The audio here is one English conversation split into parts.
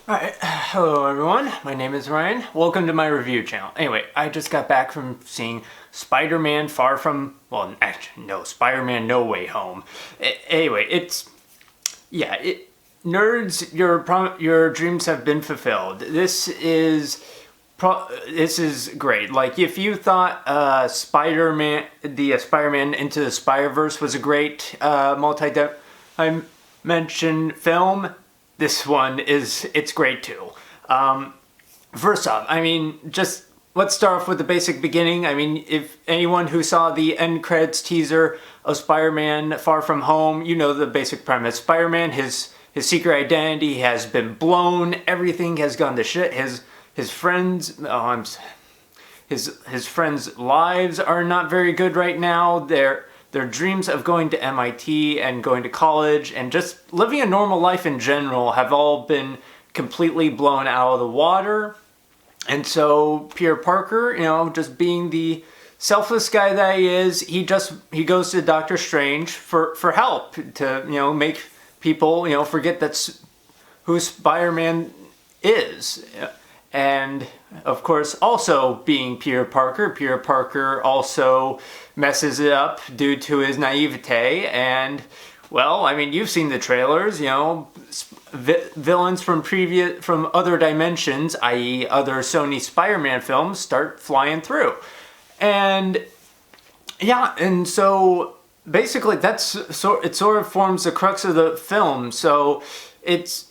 Alright, hello everyone, my name is Ryan. Welcome to my review channel. Anyway, I just got back from seeing Spider-Man Far From, well, actually, no, Spider-Man No Way Home. Anyway, nerds, your dreams have been fulfilled. This is great. Like, if you thought Spider-Man Into the Spider-Verse was a great multi-dimension film, this one it's great too. First off, just let's start off with the basic beginning. If anyone who saw the end credits teaser of Spider-Man Far From Home, you know the basic premise. Spider-Man, his secret identity has been blown. Everything has gone to shit. His friends, his friends' lives are not very good right now. Their dreams of going to MIT and going to college and just living a normal life in general have all been completely blown out of the water. And so Peter Parker, just being the selfless guy that he is, he goes to Doctor Strange for help to, make people, forget that's who Spider-Man is. And of course, also being Peter Parker also messes it up due to his naivete. And, well, you've seen the trailers, villains from other dimensions, i.e. other Sony Spider-Man films, start flying through. And, yeah, and so basically it sort of forms the crux of the film. So it's,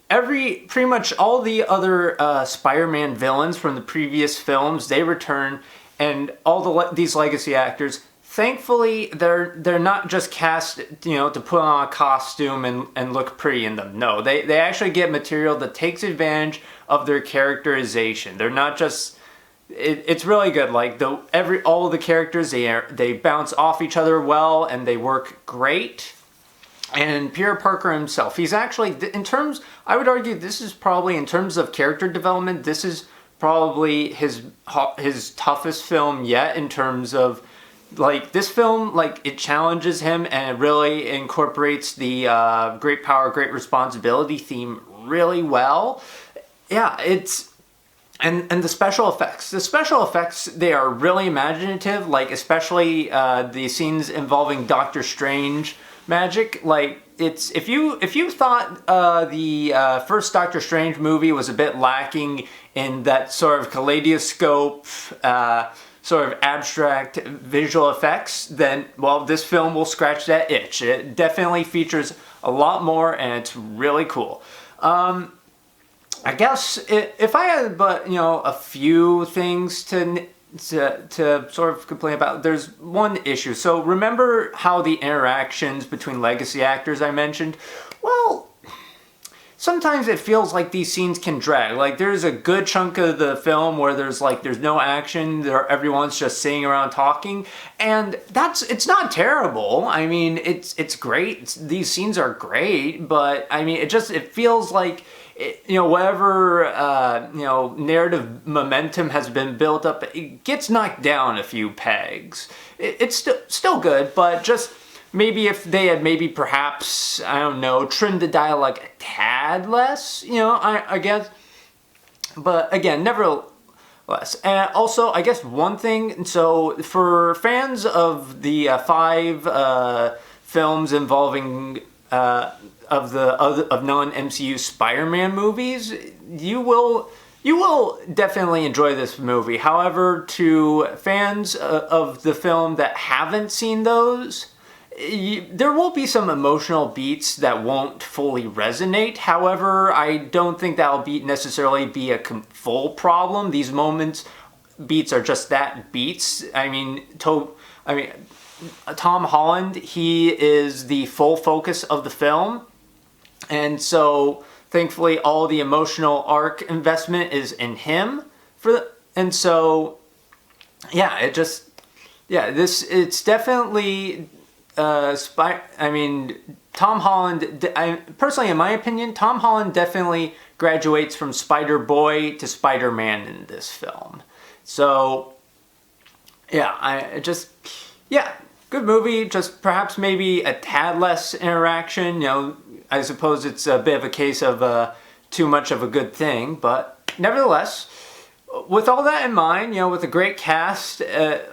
pretty much all the other Spider-Man villains from the previous films, they return, and all these legacy actors, thankfully, they're not just cast, to put on a costume and look pretty in them. No, they actually get material that takes advantage of their characterization. They're not just, it's really good. Like, all the characters, they bounce off each other well, and they work great. And Peter Parker himself, he's actually, I would argue this is probably, in terms of character development, this is probably his toughest film yet, in terms of, like, this film, like, it challenges him and it really incorporates the great power, great responsibility theme really well. Yeah, and the special effects. The special effects, they are really imaginative, like, especially the scenes involving Doctor Strange magic. Like, if you thought the first Doctor Strange movie was a bit lacking in that sort of kaleidoscope, sort of abstract visual effects, then, well, this film will scratch that itch. It definitely features a lot more, and it's really cool. I guess if I had a few things to sort of complain about, there's one issue. So remember how the interactions between legacy actors I mentioned? Well, sometimes it feels like these scenes can drag. Like, there's a good chunk of the film where there's no action, everyone's just sitting around talking, and it's not terrible. It's great. These scenes are great, but it feels like, whatever narrative momentum has been built up, it gets knocked down a few pegs. It's still good, but just maybe if they had perhaps, I don't know, trimmed the dialogue a tad less, I guess. But again, nevertheless. And also, I guess one thing, so for fans of the 5 films involving of non-MCU Spider-Man movies, you will definitely enjoy this movie. However, to fans of the film that haven't seen those, there will be some emotional beats that won't fully resonate. However, I don't think that'll necessarily be a full problem. These beats are just that, beats. Tom Holland, he is the full focus of the film. And so, thankfully, all the emotional arc investment is in him. It's definitely, Tom Holland, personally, in my opinion, Tom Holland definitely graduates from Spider-Boy to Spider-Man in this film. So, good movie, just perhaps maybe a tad less interaction. I suppose it's a bit of a case of too much of a good thing, but nevertheless, with all that in mind, with a great cast,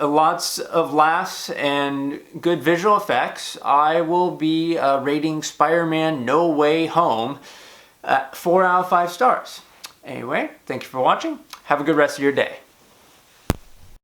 lots of laughs, and good visual effects, I will be rating Spider-Man No Way Home 4 out of 5 stars. Anyway, thank you for watching. Have a good rest of your day.